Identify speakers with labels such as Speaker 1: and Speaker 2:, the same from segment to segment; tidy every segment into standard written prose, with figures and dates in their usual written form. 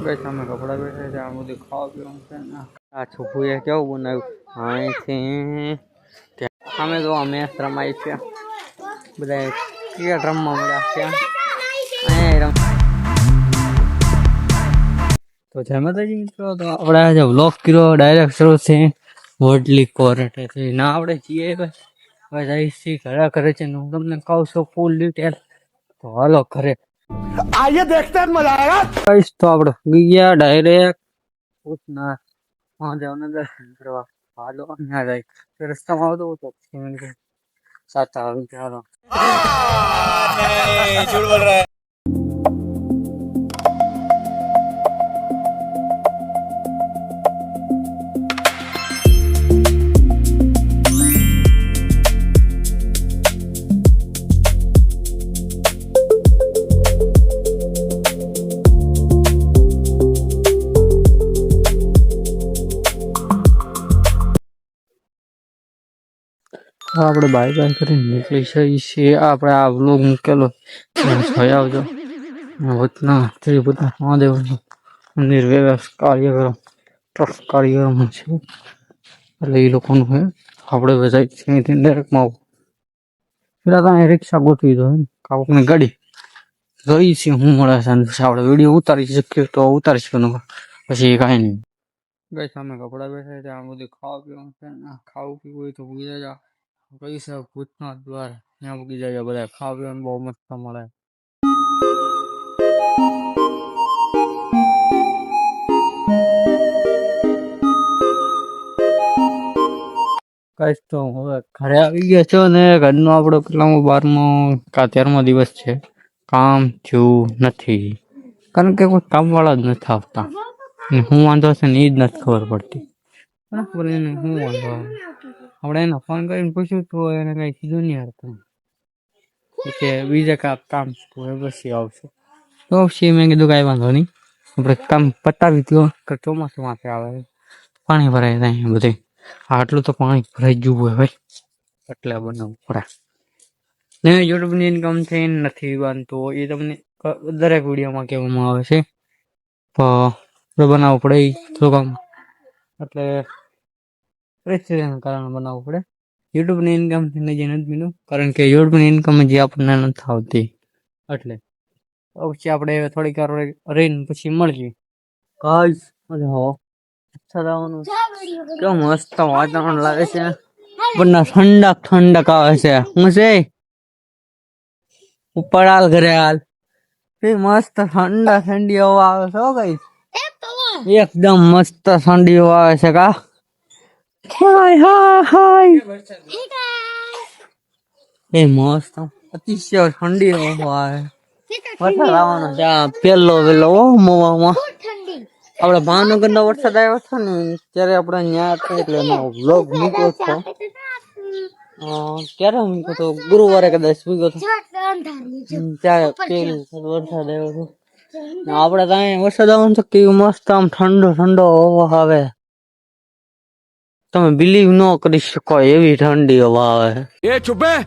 Speaker 1: ગઈ સામે કપડા બેઠા છે, આ બધું ખાવા પીવાનું છે ને આ છોકરીએ કેવું બનાવ્યું અહીંથી સામે તો મેચ રમાય છે, બધા ક્રિકેટ રમવા મળ્યા છે અહીંયા તો જય માતાજી મિત્રો. તો આપણે આજે વ્લોગ કર્યો ડાયરેક્ટ શરૂ છે વડલી કોર્ટથી ના આપણે જઈએ હવે જઈશી ઘરે કરે છે ને હું તમને કહું છું ફૂલ ડિટેલ. તો હાલો ઘરે
Speaker 2: आइए देखते हैं मजा आएगा.
Speaker 1: કહીશ તો આપણે ગયા ડાયરેક્ટ ભૂતના મહાદેવના દર્શન કરવા. હાલો ના જાય રસ્તામાં આવતો હતો સાત આવી ચાલો
Speaker 2: झूठ बोल रहा है.
Speaker 1: આપણે બાય બાય કરીને નીકળી છીએ. આપણે આ વ્લોગ મૂકેલો જોઈ આવજો. ભૂતના ભૂતના મહાદેવનું મંદિર વ્યવસ્થિત કાર્યક્રમ ટ્રસ્ટ કાર્યક્રમ છે એટલે એ લોકોનું છે. આપણે બધા અહીંથી ડાયરેક્ટમાં આવું પેલા ત્યાં રિક્ષા ગોઠવી દો કાપકની ગાડી જોઈ છે હું મળે છે આપણે વિડીયો ઉતારી શકીએ તો ઉતારી શકીએ પછી કાંઈ નહીં. ગઈ સામે કપડા બેઠા છે, આ બધું ખાવા પીવાનું છે ને ખાવું પીવું હોય તો ભૂલી જાય કઈ છે ભૂતનાથ દ્વાર ત્યાં મૂકી જાય બધા ખાવા પીવાનું બહુ મસ્ત મળે. કઈશ તો હવે ઘરે આવી ગયા છો ને ઘરનો આપણો કેટલામો 12મો કા 13મો દિવસ છે. કામ થયું નથી કારણ કે કોઈ કામ વાળા જ નથી આવતા. હું વાંધો છે ને એ જ નથી ખબર પડતી. બરાબર એને હું વાંધો આપણે એને ફોન કરીને પૂછ્યું તો એને કઈ કીધું નહીં હતું કે બીજે કામ પછી આવશે તો પછી મેં કીધું કાંઈ વાંધો નહીં આપણે કામ પતાવી દો. ચોમાસું માથે આવે પાણી ભરાય જાય બધે આટલું તો પાણી ભરાઈ ગયું હોય ભાઈ એટલે બનાવવું પડે ને. યુટ્યુબની ઇન્કમ થઈ નથી બનતો એ તમને દરેક વિડીયોમાં કહેવામાં આવે છે તો બનાવવું પડે એ થોડું કામ એટલે પરિસ્થિતિના કારણે બનાવવું પડે. યુટ્યુબની ઇન્કમ થઈને જે નથી બન્યું કારણ કે યુટ્યુબની ઇન્કમ જે આપણને નથી આવતી એટલે પછી આપણે થોડીક વાર રહીને પછી મળીએ. ગાઈસ કેવું મસ્ત વાતાવરણ લાગે છે બના ઠંડક ઠંડક આવે છે. હું છે ઉપર હાલ ઘરે હાલ મસ્ત ઠંડા ઠંડી હવા આવે છે ગાઈસ એકદમ મસ્ત ઠંડી હવા આવે છે કા. હાય હાય હાય એ મસ્ત અતિશય ઠંડી હવા આવે વરસાદ આવવાનો છે પેલો મોવામાં આપણે ભાવનગર નો વરસાદ આવ્યો હતો ને ત્યારે આપણે ત્યાં હતા એટલે એનો વ્લોગ મૂક્યો હતો ક્યારે મૂક્યો હતો ગુરુવારે કદાચ મૂક્યો હતો ત્યારે પેલું વરસાદ આવ્યો હતો. આપણે ત્યાં વરસાદ આવવાનો છે કેવું મસ્ત આમ ઠંડો ઠંડો હવા આવે તમે બિલીવ ન કરી શકો એવી ઠંડી હવા આવે.
Speaker 2: ये चुप है.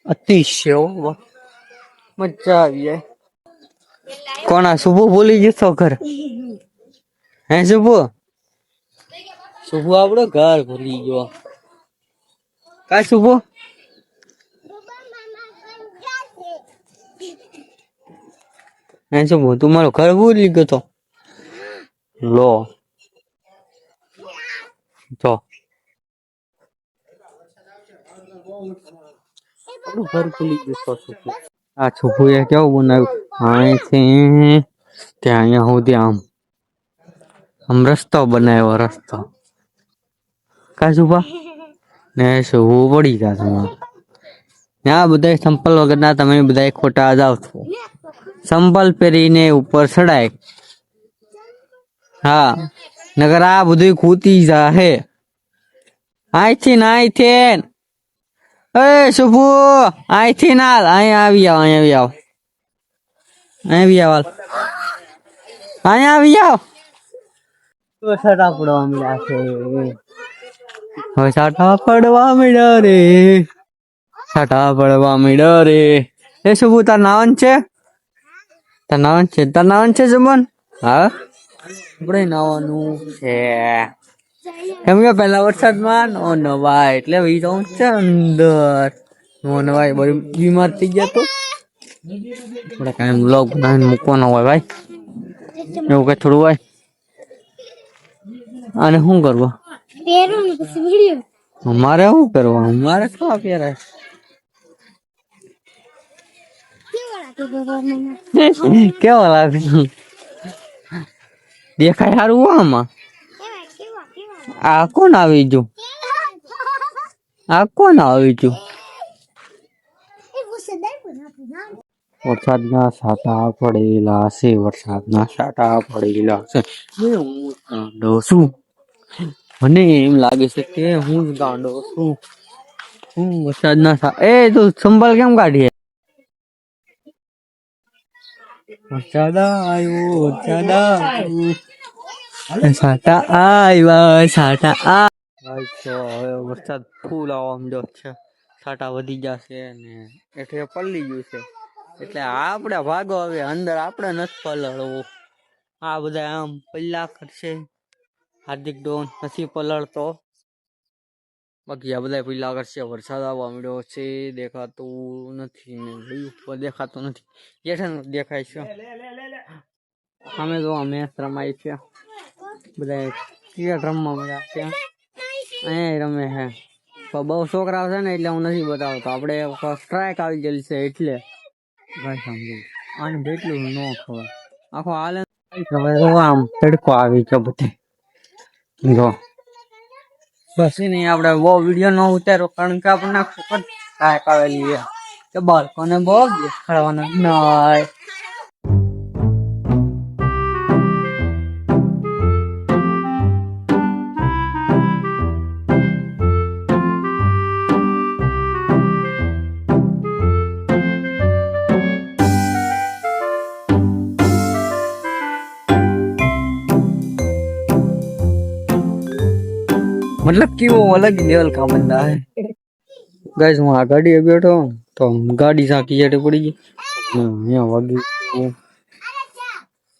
Speaker 1: અતિશય મજા આવી જાય. કોના શુભુ ભૂલી જતો ઘર હે શુભુ આપણો ઘર ભૂલી ગયો કા શુભુ હે શુભુ તું મારો ઘર ભૂલી ગયો તો લો તો ઘર ભૂલી ગયો આ શુભુએ કેવું બનાવ્યું અહીંથી ત્યાં અહીંયા સુધી આમ રસ્તો બનાવ્યો રસ્તો કા શુભા ને શુભુ પડી ગયા તમે ત્યાં બધા સંપલ વગરના તમે બધા ખોટા જાવ છો. સંપલ પહેરીને ઉપર ચડાય હા નગર આ બધું કૂતી જાહે અહીંથી ને અહીંથી. એ શુભુ અહીંથી ના અહીંયા આવી આવ અહીંયા આવી આવ અહીંયા આવી આવ તો સાટા પડવા મળ્યા છે હવે સાટા પડવા મળ્યા રે સાટા પડવા મળ્યા રે. એ શુભુ તાર નાવન છે નાવાનું છે જમન હા આપણે નાવાનું છે એમ કે પેલા વરસાદમાં નો નવાય એટલે ભાઈ જવું છે અંદર નો નવાય બધી બીમાર થઈ ગયા તો આપણે કાંઈ બ્લોગ બનાવીને મૂકવાનો હોય ભાઈ એવું કઈ થોડું હોય અને શું કરવું અમારે શું કરવું અમારે શું પહેરાય કેવા લાગે દેખાય સારું આમાં આ કોણ આવી ગયું વરસાદના સાટા પડેલા છે હું ગાંડો છું મને એમ લાગે છે કે હું જ ગાંડો છું હું વરસાદના તું સંભાળ કેમ કાઢીએ વરસાદ આવ્યો હવે વરસાદ ફૂલ આવવા માંડ્યો છે છાંટા વધી જશે ને એટલે પલળી ગયું છે એટલે આપણે ભાગો હવે અંદર આપણે નથી પલળવું આ બધા આમ પલ્લા કરશે હાર્દિક ડોન નથી પલળતો બાકી આ બધા પલ્લા કરશે વરસાદ આવવા માંડ્યો છે દેખાતું નથી ને ઉપર દેખાતું નથી જેઠાન દેખાય છે અમે તો મેચ રમાય છે બધા ક્રિકેટ રમવા મળ્યા છે અહીંયા રમે છે બહુ છોકરાઓ છે ને એટલે હું નથી બતાવતો આપણે સ્ટ્રાઇક આવી ગયેલી છે એટલે ભાઈ સમજુ આને જેટલું ન ખબર આખો હાલે ખબર આમ તડકો આવી ગયો બધે જો બસ નહીં આપણે બહુ વિડીયો ન ઉતારો કારણ કે આપણને સ્ટ્રાઇક આવેલી છે કે બાળકોને બહુ દેખાડવાના ના मतलब कि वो अलग लेवल का बंदा है गाइस હું આ ગાડીએ બેઠો તો ગાડી સાકી જટે પડી ગઈ અહીંયા વાગી ગયું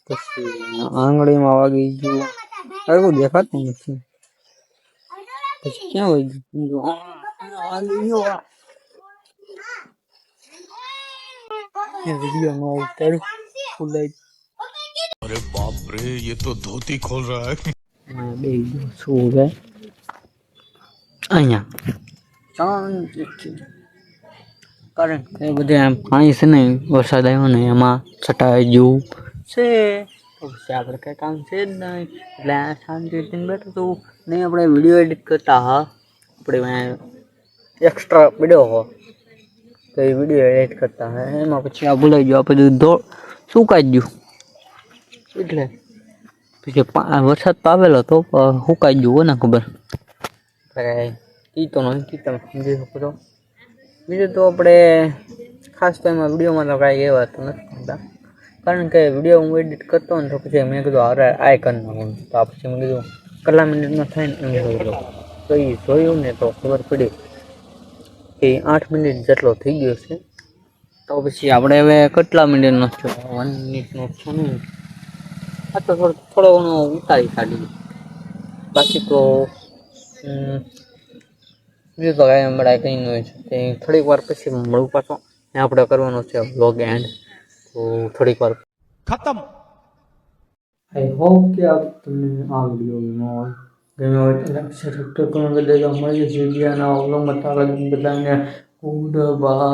Speaker 1: પછી આંગળીમાં વાગી ગયું અરે કોઈ દેખાતું નથી પછી ક્યાં વાગી ગયું वीडियो नो उतर फुलाई
Speaker 2: अरे बाप रे ये तो धोती खोल रहा है
Speaker 1: मैं देख सो गए અહીંયા કારણ કે બધે આમ પાણી છે ને વરસાદ આવ્યો ને એમાં છટાઈ ગયું છે તો પછી આપણે કંઈ કામ છે જ નહીં એટલે આ શાંતિથી બેઠો હતું નહીં આપણે વિડીયો એડિટ કરતા હા આપણે એક્સ્ટ્રા વિડીયો હો તો એ વિડીયો એડિટ કરતા હા એમાં પછી આ ભૂલાઈ ગયો આપણે સુકાઈ ગયું એટલે પછી વરસાદ તો આવેલો તો સુકાઈ ગયું હોય ને ખબર એ તો નથી તમે સમજી શકો છો બીજું તો આપણે ખાસ તો એમાં વિડીયોમાં તો કાંઈ એવા તો નથી કરતા કારણ કે વિડીયો હું એડિટ કરતો ને તો પછી મેં કીધું અરે આય કરી નાખું તો આ પછી મેં કીધું કેટલા મિનિટમાં થાય ને એમ જોઈ લો તો એ જોયું ને તો ખબર પડી કે 8 મિનિટ જેટલો થઈ ગયો છે તો પછી આપણે હવે કેટલા મિનિટનો છો 1 મિનિટનો છો ને આ તો થોડો ઘણો ઉતારી કાઢી બાકી તો બીજું તો કાંઈ હમણાં કંઈ ન હોય છે તે થોડીક વાર પછી મળું પાછો ને આપણે કરવાનો છે વ્લોગ એન્ડ તો થોડીક વાર
Speaker 2: खत्म
Speaker 1: આઈ હોપ કે આપ તમને આ વિડીયો ગમ્યો હોય તો લાઈક શેર સબસ્ક્રાઈબ કરવાનું કરી દેજો મળીએ છીએ બીજાના વ્લોગમાં તારા બધાને ગુડ બાય